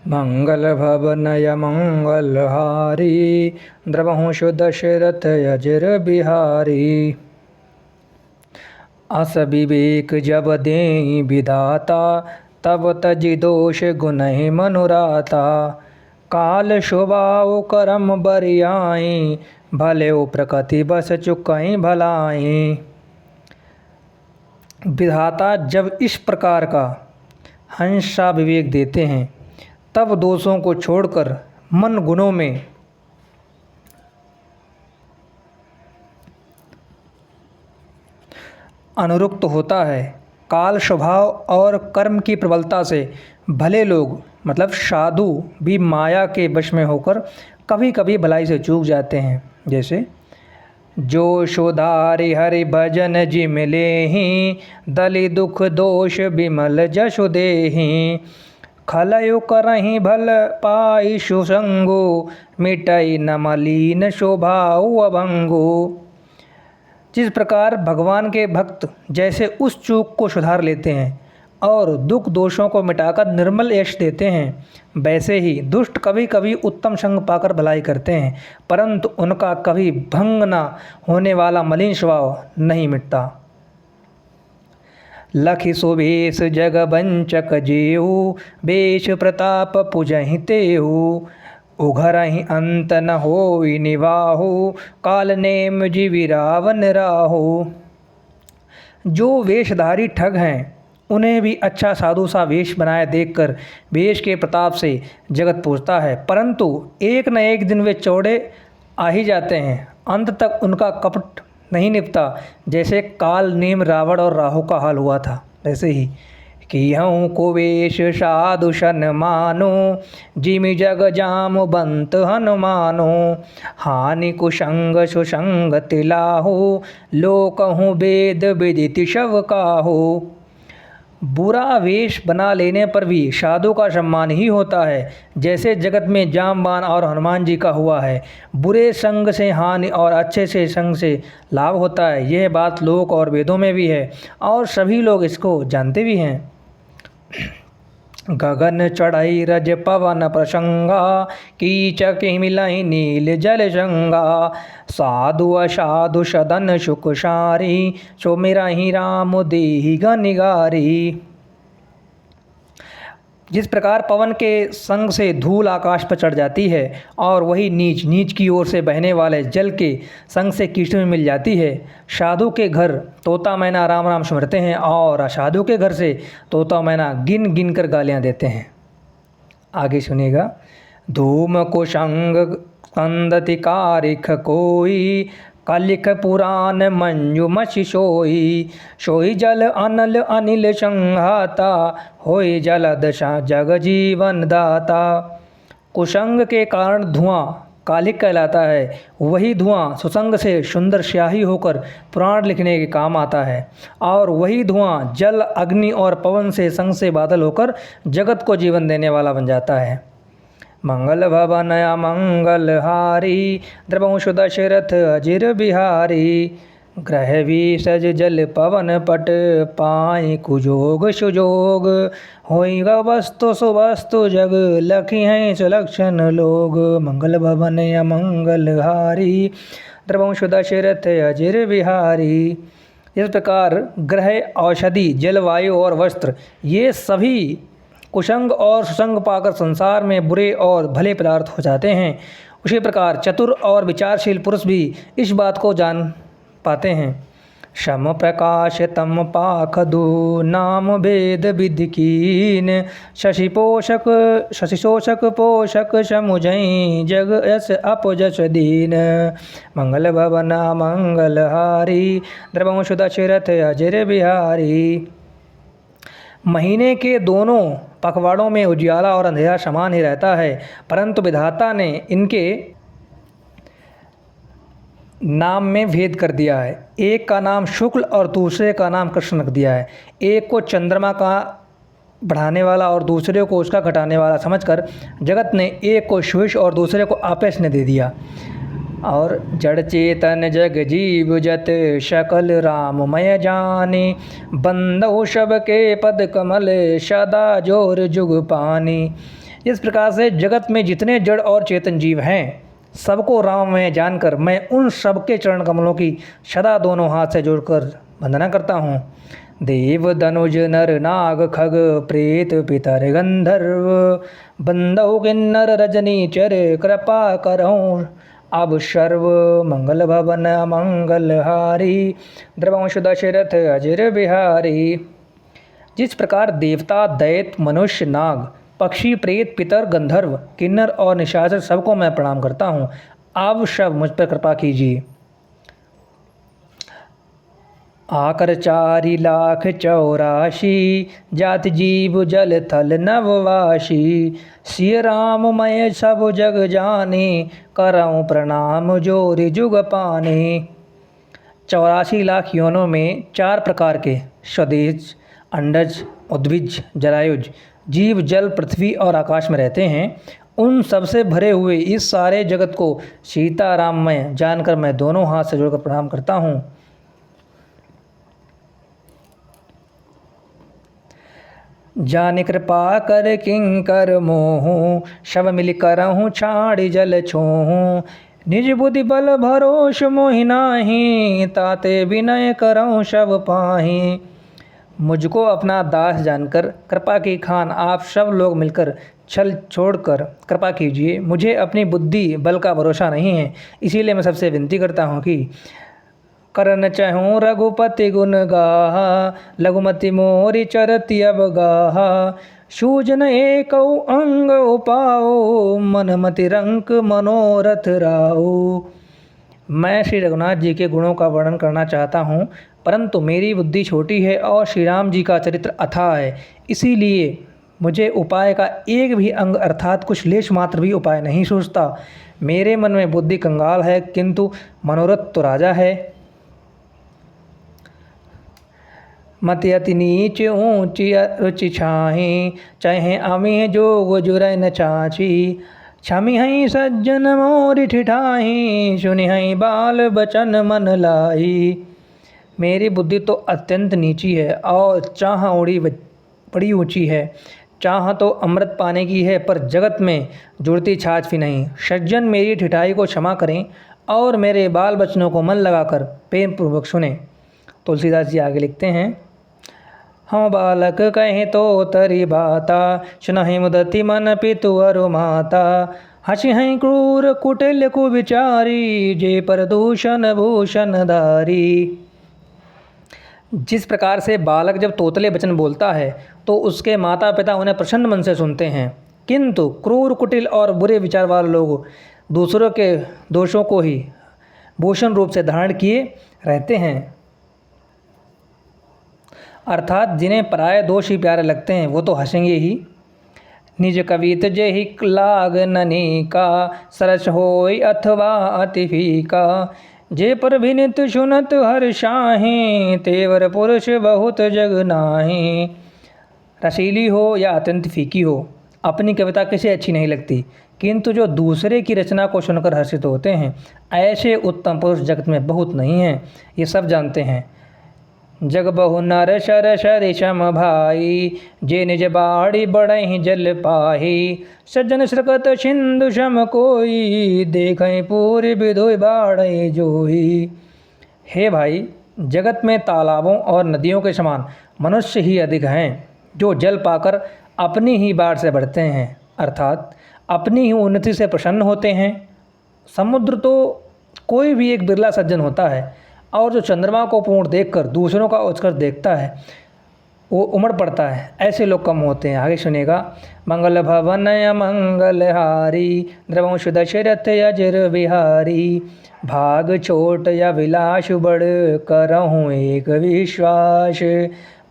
मंगल भवनय मंगलहारी द्रवहुषु दशरथ अजर बिहारी। अस विवेक जब देई विधाता तब तजि दोष गुनहि मनुराता। काल शुभाउ करम बरियाई भले प्रकृति बस चुकई भलाई। विधाता जब इस प्रकार का हंसा विवेक देते हैं तब दोषों को छोड़कर मन गुणों में अनुरक्त होता है। काल स्वभाव और कर्म की प्रबलता से भले लोग मतलब साधु भी माया के वश में होकर कभी कभी भलाई से चूक जाते हैं। जैसे जो शोधारि हरि भजन जि मिलेहि दलि दुख दोष बिमल जशु देहि। खलयु करहि भल पाई सुसंगो मिटई न मलीन शोभाउ अभंगो। जिस प्रकार भगवान के भक्त जैसे उस चूक को सुधार लेते हैं और दुख दोषों को मिटाकर निर्मल यश देते हैं, वैसे ही दुष्ट कभी कभी उत्तम संग पाकर भलाई करते हैं, परंतु उनका कभी भंग न होने वाला मलिन स्वभाव नहीं मिटता। लखि सुभेश जग बंचक जेहु बेश प्रताप पुजहि तेहु। उघरहि अंत न होई निवाहु काल नेम जीवि रावण राहु। जो वेशधारी ठग हैं उन्हें भी अच्छा साधु सा वेश बनाए देखकर वेश के प्रताप से जगत पूजता है, परंतु एक न एक दिन वे चौड़े आ ही जाते हैं। अंत तक उनका कपट नहीं निपटा। जैसे काल नेम रावण और राहु का हाल हुआ था, वैसे ही किहूँ को वेश साधु सन मानो जिमि जग जाम बंत हनुमानो। हानि कुसंग सुसंग तिलाहु लोकहु वेद विदित शव काहू। बुरा वेश बना लेने पर भी साधु का सम्मान ही होता है, जैसे जगत में जामवान और हनुमान जी का हुआ है। बुरे संग से हानि और अच्छे से संग से लाभ होता है, यह बात लोक और वेदों में भी है और सभी लोग इसको जानते भी हैं। गगन चढ़ई रज पवन प्रसंगा कीचक मिलहि नील जल संगा। साधु असाधु सदन सुख सारी सुमिरहि राम देहि गनिगारी। जिस प्रकार पवन के संग से धूल आकाश पर चढ़ जाती है और वही नीच नीच की ओर से बहने वाले जल के संग से कीचड़ में मिल जाती है। साधु के घर तोता मैना राम राम सुमरते हैं और असाधु के घर से तोता मैना गिन गिन कर गालियाँ देते हैं। आगे सुनिएगा। धूम कुसंग कंदति कारिख कोई कलिख पुराण मंजु मछि सोई। सोई जल अनल अनिल संघाता होई जलदशा जग जीवन दाता। कुसंग के कारण धुआं कालिक कहलाता है, वही धुआं सुसंग से सुंदर स्याही होकर पुराण लिखने के काम आता है और वही धुआं जल अग्नि और पवन से संग से बादल होकर जगत को जीवन देने वाला बन जाता है। मंगल भवनया मंगलहारी द्रवहुषु दशरथ अजिर बिहारी। ग्रह विसज जल पवन पट पाई कुजोग सुजोग। होई वस्तु सुवस्तु जग लखी हैं सुलक्षण लोग। मंगल भवनया मंगलहारी द्रवहुषु दशरथ अजिर बिहारी। इस प्रकार ग्रह, औषधि, जलवायु और वस्त्र ये सभी कुसंग और सुसंग पाकर संसार में बुरे और भले पदार्थ हो जाते हैं, उसी प्रकार चतुर और विचारशील पुरुष भी इस बात को जान पाते हैं। सम प्रकाश तम पाखदु नाम भेद विधि कीन। शशि शोषक पोषक समुझई जग यस अपजस दीन। मंगल भवन मंगलहारी द्रवहुषु दशरथ अजिर बिहारी। महीने के दोनों पखवाड़ों में उजियाला और अंधेरा समान ही रहता है, परंतु विधाता ने इनके नाम में भेद कर दिया है। एक का नाम शुक्ल और दूसरे का नाम कृष्ण रख दिया है। एक को चंद्रमा का बढ़ाने वाला और दूसरे को उसका घटाने वाला समझकर जगत ने एक को श्वेश और दूसरे को आपेश ने दे दिया। और जड़ चेतन जग जीव जत शकल राममय जानी। बंदो शब के पद कमल सदा जोर जुग पानी। इस प्रकार से जगत में जितने जड़ और चेतन जीव हैं सबको राम में जानकर मैं उन सबके चरण कमलों की सदा दोनों हाथ से जोड़कर वंदना करता हूँ। देव धनुज नर नाग खग प्रेत पितर गंधर्व बंदौ किन्नर रजनी चर कृपा करऊँ अब सर्व मंगल भवन मंगलहारी द्रवंश दशरथ अजर बिहारी। जिस प्रकार देवता दैत्य मनुष्य नाग पक्षी प्रेत पितर गंधर्व किन्नर और निशाचर सबको मैं प्रणाम करता हूँ, आप सब मुझ पर कृपा कीजिए। आकर 4,84,00,000 जाति जीव जल थल नववासी सिय राम मैं सब जग जाने करऊँ प्रणाम जोरि जुग पाने। 84 लाख योनों में 4 प्रकार के स्वदेश अंडज उद्भिज जरायुज जीव जल पृथ्वी और आकाश में रहते हैं। उन सबसे भरे हुए इस सारे जगत को सीताराम में जानकर मैं दोनों हाथ से जोड़कर प्रणाम करता हूँ। जाने कृपा कर किंकर मोहूँ शव मिल करहूँ छाड़ी जल छोहूँ निज बुद्धि बल भरोस मोहि नाहीं ताते विनय करऊँ शव पाहीं। मुझको अपना दास जानकर कृपा की खान आप सब लोग मिलकर छल छोड़कर कृपा कीजिए। मुझे अपनी बुद्धि बल का भरोसा नहीं है, इसीलिए मैं सबसे विनती करता हूँ कि करन चहूँ रघुपति गुण गाहा लघुमति मोरि चरति अब गाहा सूजन एक अंग उपाओ मनमति रंक मनोरथ राओ। मैं श्री रघुनाथ जी के गुणों का वर्णन करना चाहता हूँ, परंतु मेरी बुद्धि छोटी है और श्री राम जी का चरित्र अथाह है, इसीलिए मुझे उपाय का एक भी अंग अर्थात कुछ लेश मात्र भी उपाय नहीं सूझता। मेरे मन में बुद्धि कंगाल है किंतु मनोरथ तो राजा है। मति अति नीच ऊँची रुचि छाही चाहे अमी जोग जुरै न चाची क्षमी हई सज्जन मोरि ठिठाही सुनि हई बाल बचन मन लाई। मेरी बुद्धि तो अत्यंत नीची है और चाह उड़ी बड़ी ऊंची है। चाह तो अमृत पाने की है पर जगत में जुड़ती छाछ भी नहीं। सज्जन मेरी ठिठाई को क्षमा करें और मेरे बाल बचनों को मन लगाकर प्रेम पूर्वक सुने। तुलसीदास जी आगे लिखते हैं, हम बालक कहें तो तरी बाता सुनहि मुदति मन पितु अरु माता हसी हई क्रूर कुटिल कुविचारी जे प्रदूषण भूषण धारी। जिस प्रकार से बालक जब तोतले वचन बोलता है तो उसके माता पिता उन्हें प्रसन्न मन से सुनते हैं, किंतु क्रूर कुटिल और बुरे विचार वाले लोग दूसरों के दोषों को ही भूषण रूप से धारण किए रहते हैं। अर्थात जिन्हें पराये दोष ही प्यारे लगते हैं वो तो हंसेंगे ही। निज कवित जेहि लाग ननी का सरस होय अथवा अति फीका जे पर विनित सुनत हर शाही तेवर पुरुष बहुत जग नाही। रसीली हो या अत्यंत फीकी हो, अपनी कविता किसे अच्छी नहीं लगती, किंतु जो दूसरे की रचना को सुनकर हर्षित होते हैं ऐसे उत्तम पुरुष जगत में बहुत नहीं हैं, ये सब जानते हैं। जग बहु नर शर शरिशम भाई जे निज बाड़ी बड़हि जल पाही सज्जन श्रकत सिंधु शम कोई देखें पूरी विधुय बाड़े जोई। हे भाई, जगत में तालाबों और नदियों के समान मनुष्य ही अधिक हैं जो जल पाकर अपनी ही बाढ़ से बढ़ते हैं, अर्थात अपनी ही उन्नति से प्रसन्न होते हैं। समुद्र तो कोई भी एक बिरला सज्जन होता है और जो चंद्रमा को पूर्ण देखकर दूसरों का उत्कर्ष देखता है वो उमड़ पड़ता है, ऐसे लोग कम होते हैं। आगे सुनेगा, मंगल भवन मंगलहारी द्रवंश दशरथ अजर बिहारी भाग छोट या विलास बड़ करहूँ एक विश्वास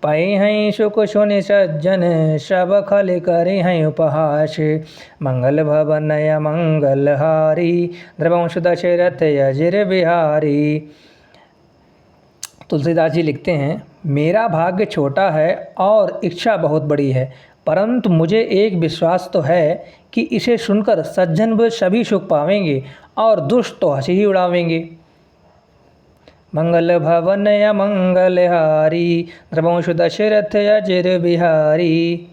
पाए हैं सुख सुनि सज्जन सब खल करे हैं उपहास मंगल भवन मंगलहारी द्रवंश दशरथ अजर बिहारी। तुलसीदास जी लिखते हैं, मेरा भाग्य छोटा है और इच्छा बहुत बड़ी है, परंतु मुझे एक विश्वास तो है कि इसे सुनकर सज्जन व सभी सुख पावेंगे और दुष्ट तो हंसी ही उड़ावेंगे। मंगल भवन या मंगलहारी द्रवंश दशरथ अजर बिहारी।